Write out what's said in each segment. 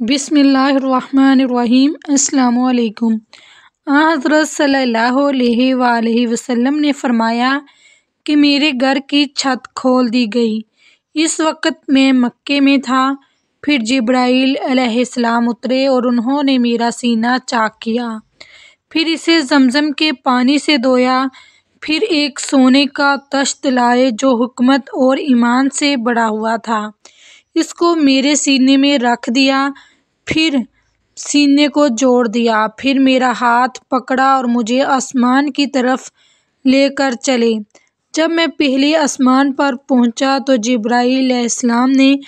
बिस्मिल्लाहिर्रहमानिर्रहीम। अस्सलाम वालेकुम। हज़रत सल्लल्लाहु अलैहि वआलैहि वसल्लम ने फरमाया कि मेरे घर की छत खोल दी गई। इस वक्त मैं मक्के में था। फिर जिब्राईल अलैहिस्सलाम उतरे और उन्होंने मेरा सीना चाक किया, फिर इसे ज़मज़म के पानी से धोया। फिर एक सोने का तश्त लाए जो हुकमत और ईमान से बड़ा हुआ था। इसको मेरे सीने में रख दिया, फिर सीने को जोड़ दिया। फिर मेरा हाथ पकड़ा और मुझे आसमान की तरफ लेकर चले। जब मैं पहले आसमान पर पहुंचा तो जिब्राईल अलैहिस्सलाम ने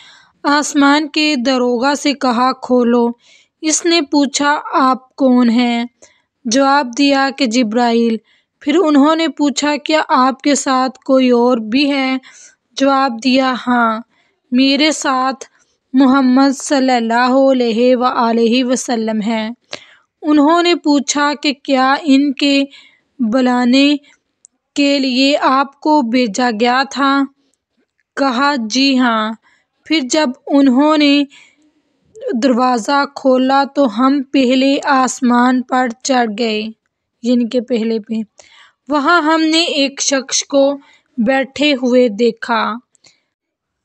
आसमान के दरोगा से कहा, खोलो। इसने पूछा, आप कौन हैं? जवाब दिया कि जिब्राईल। फिर उन्होंने पूछा, क्या आपके साथ कोई और भी है? जवाब दिया, हाँ, मेरे साथ मोहम्मद सल्लल्लाहु अलैहि वसल्लम है। उन्होंने पूछा कि क्या इनके बुलाने के लिए आपको भेजा गया था? कहा, जी हाँ। फिर जब उन्होंने दरवाज़ा खोला तो हम पहले आसमान पर चढ़ गए, यानी कि पहले पे। वहाँ हमने एक शख्स को बैठे हुए देखा।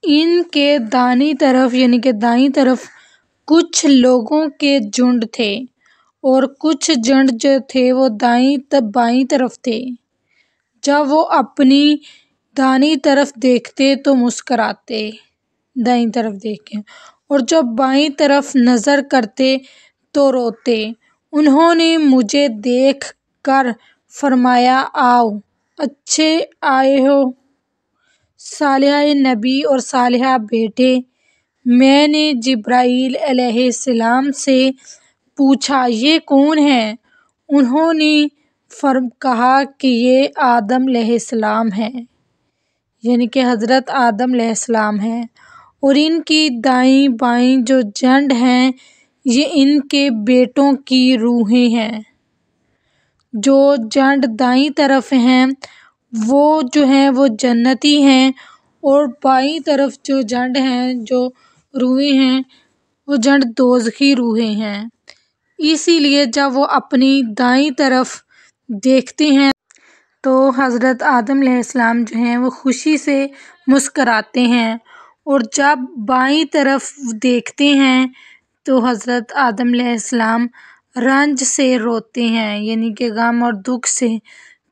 इनके दानी तरफ यानी कि दाईं तरफ कुछ लोगों के झुंड थे और कुछ झुंड जो थे वो बाईं तरफ थे। जब वो अपनी दानी तरफ देखते तो मुस्कराते दाईं तरफ देख के, और जब बाईं तरफ नज़र करते तो रोते। उन्होंने मुझे देख कर फरमाया, आओ, अच्छे आए हो सालिहा नबी और सालिहा बेटे। मैंने जिब्राईल अलैहिस्सलाम से पूछा, ये कौन है? उन्होंने कहा कि ये आदम अलैहिस्सलाम है, यानी कि हज़रत आदम अलैहिस्सलाम है। और इनकी दाईं बाईं जो झंड हैं ये इनके बेटों की रूहें हैं। जो झंड दाईं तरफ हैं वो जो हैं वो जन्नती हैं, और बाईं तरफ जो झंड हैं जो रूहें हैं वो झंड दोज़खी रूहें हैं। इसीलिए जब वो अपनी दाईं तरफ देखते हैं तो हज़रत आदम अलैहिस्सलाम जो हैं वो खुशी से मुस्कराते हैं, और जब बाईं तरफ देखते हैं तो हज़रत आदम अलैहिस्सलाम रंज से रोते हैं, यानी कि गम और दुख से।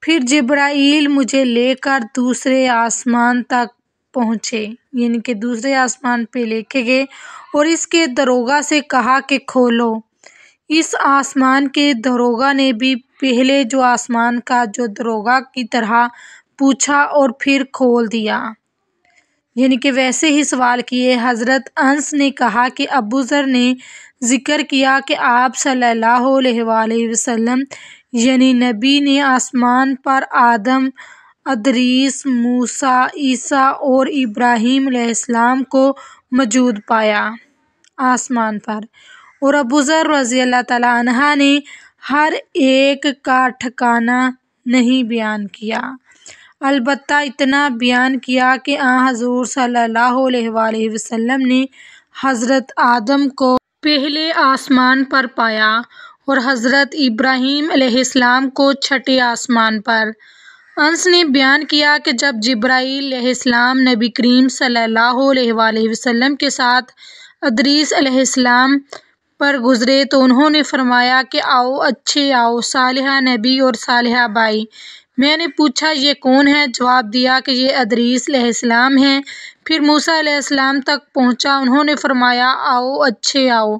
फिर जिब्राईल मुझे लेकर दूसरे आसमान तक पहुँचे, यानी कि दूसरे आसमान पे लेके गए और इसके दरोगा से कहा कि खोलो। इस आसमान के दरोगा ने भी पहले जो आसमान का जो दरोगा की तरह पूछा और फिर खोल दिया, यानी कि वैसे ही सवाल किए। हज़रत अनस ने कहा कि अबू ज़र ने ज़िक्र किया कि आप सल्लल्लाहु अलैहि वसल्लम यानी नबी ने आसमान पर आदम, अदरीस, मूसा, ईसा और इब्राहीम अलैहिस्सलाम को मौजूद पाया आसमान पर। और अबू ज़र रज़ी अल्लाह तआला अन्हा ने हर एक का ठिकाना नहीं बयान किया, अलबत्ता इतना बयान किया कि हज़ूर सल्लल्लाहु अलैहि वसल्लम ने हज़रत आदम को पहले आसमान पर पाया और हज़रत इब्राहीम अलैहिस्सलाम को छठे आसमान पर। अनस ने बयान किया कि जब जिब्राईल अलैहिस्सलाम नबी करीम सल्लल्लाहु अलैहि वसल्लम के साथ अदरीस अलैहिस्सलाम पर गुजरे तो उन्होंने फरमाया कि आओ, अच्छे आओ, सालिहा नबी और सालिहा बाई। मैंने पूछा, ये कौन है? जवाब दिया कि ये अदरीस अलैहिस्सलाम हैं। फिर मूसा अलैहिस्सलाम तक पहुंचा। उन्होंने फरमाया, आओ, अच्छे आओ,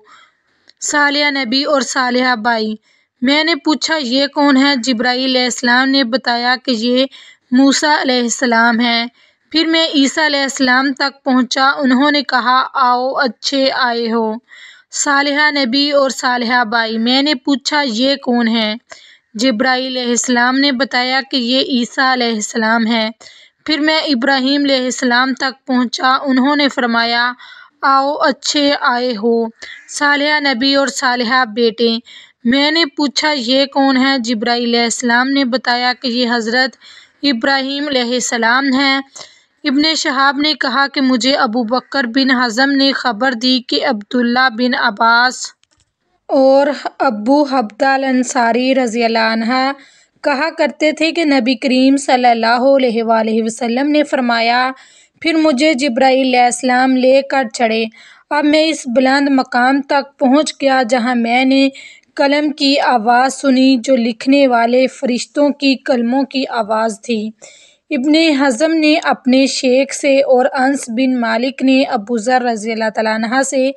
सालिहा नबी और सालिहा बाई। मैंने पूछा, ये कौन है? जिब्राईल अलैहिस्सलाम ने बताया कि ये मूसा अलैहिस्सलाम हैं। फिर मैं ईसा अलैहिस्सलाम तक पहुंचा। उन्होंने कहा, आओ, अच्छे आए हो, सालिहा नबी और सालिहा बाई। मैंने पूछा, ये कौन है? जिब्राईल अलैहिस्सलाम ने बताया कि ये ईसा अलैहिस्सलाम है। फिर मैं इब्राहीम अलैहिस्सलाम तक पहुंचा। उन्होंने फरमाया, आओ, अच्छे आए हो, सालिहा नबी और सालिहा बेटे। मैंने पूछा, ये कौन है? जिब्राईल अलैहिस्सलाम ने बताया कि ये हज़रत इब्राहीम अलैहिस्सलाम हैं। ابن شہاب نے کہا کہ مجھے ابو بکر بن حزم نے خبر دی کہ عبداللہ بن عباس اور ابو حبدہ الانصاری رضی اللہ عنہ کہا کرتے تھے کہ نبی کریم صلی اللہ علیہ وآلہ وسلم نے فرمایا، پھر مجھے جبرائیل علیہ السلام لے کر چڑھے۔ اب میں اس بلند مقام تک پہنچ گیا جہاں میں نے قلم کی آواز سنی جو لکھنے والے فرشتوں کی قلموں کی آواز تھی۔ ابن حزم نے اپنے شیخ سے اور انس بن مالک نے ابو ذر رضی اللہ تعالیٰ عنہ سے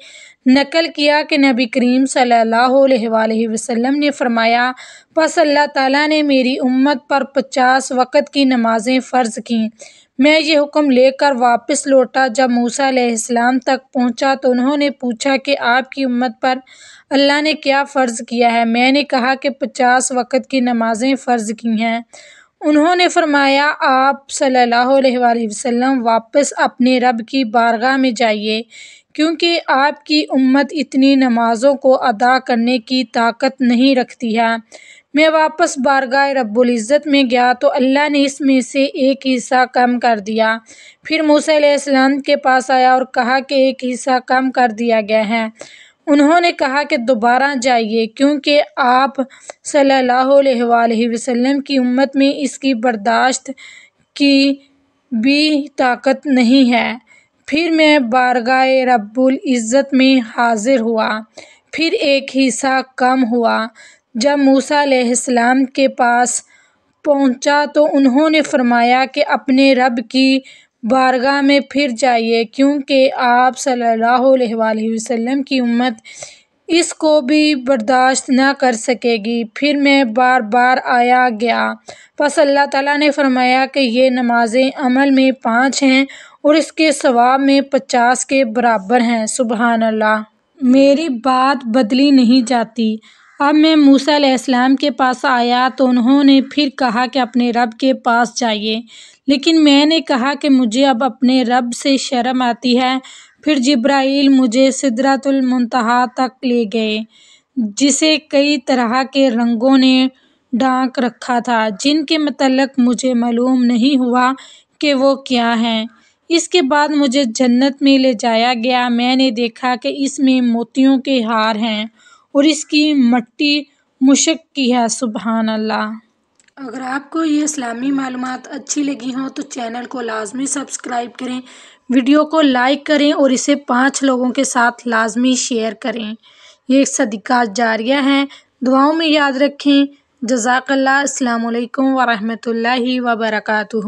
نقل کیا کہ نبی کریم صلی اللہ علیہ وآلہ وسلم نے فرمایا، پس اللہ تعالیٰ نے میری امت پر 50 وقت کی نمازیں فرض کیں۔ میں یہ حکم لے کر واپس لوٹا۔ جب موسیٰ علیہ السلام تک پہنچا تو انہوں نے پوچھا کہ آپ کی امت پر اللہ نے کیا فرض کیا ہے؟ میں نے کہا کہ 50 وقت کی نمازیں فرض کی ہیں۔ انہوں نے فرمایا، آپ صلی اللہ علیہ وآلہ وسلم واپس اپنے رب کی بارگاہ میں جائیے، کیونکہ آپ کی امت اتنی نمازوں کو ادا کرنے کی طاقت نہیں رکھتی ہے۔ میں واپس بارگاہ رب العزت میں گیا تو اللہ نے اس میں سے ایک حصہ کم کر دیا۔ پھر موسیٰ علیہ السلام کے پاس آیا اور کہا کہ ایک حصہ کم کر دیا گیا ہے۔ انہوں نے کہا کہ دوبارہ جائیے، کیونکہ آپ صلی اللہ علیہ وآلہ وسلم کی امت میں اس کی برداشت کی بھی طاقت نہیں ہے۔ پھر میں بارگاہ رب العزت میں حاضر ہوا، پھر ایک حصہ کم ہوا۔ جب موسیٰ علیہ السلام کے پاس پہنچا تو انہوں نے فرمایا کہ اپنے رب کی بارگاہ میں پھر جائیے، کیونکہ آپ صلی اللہ علیہ وآلہ وسلم کی امت اس کو بھی برداشت نہ کر سکے گی۔ پھر میں بار بار آیا گیا، پس اللہ تعالیٰ نے فرمایا کہ یہ نمازیں عمل میں 5 ہیں اور اس کے ثواب میں 50 کے برابر ہیں۔ سبحان اللہ! میری بات بدلی نہیں جاتی۔ اب میں موسیٰ علیہ السلام کے پاس آیا تو انہوں نے پھر کہا کہ اپنے رب کے پاس جائیے، لیکن میں نے کہا کہ مجھے اب اپنے رب سے شرم آتی ہے۔ پھر جبرائیل مجھے سدرۃ المنتہا تک لے گئے، جسے کئی طرح کے رنگوں نے ڈھانک رکھا تھا، جن کے متعلق مجھے معلوم نہیں ہوا کہ وہ کیا ہیں۔ اس کے بعد مجھے جنت میں لے جایا گیا۔ میں نے دیکھا کہ اس میں موتیوں کے ہار ہیں اور اس کی مٹی مشک کی ہے۔ سبحان اللہ! اگر آپ کو یہ اسلامی معلومات اچھی لگی ہوں تو چینل کو لازمی سبسکرائب کریں، ویڈیو کو لائک کریں اور اسے 5 لوگوں کے ساتھ لازمی شیئر کریں۔ یہ ایک صدقہ جاریہ ہے۔ دعاؤں میں یاد رکھیں۔ جزاک اللہ۔ السلام علیکم ورحمۃ اللہ وبرکاتہ۔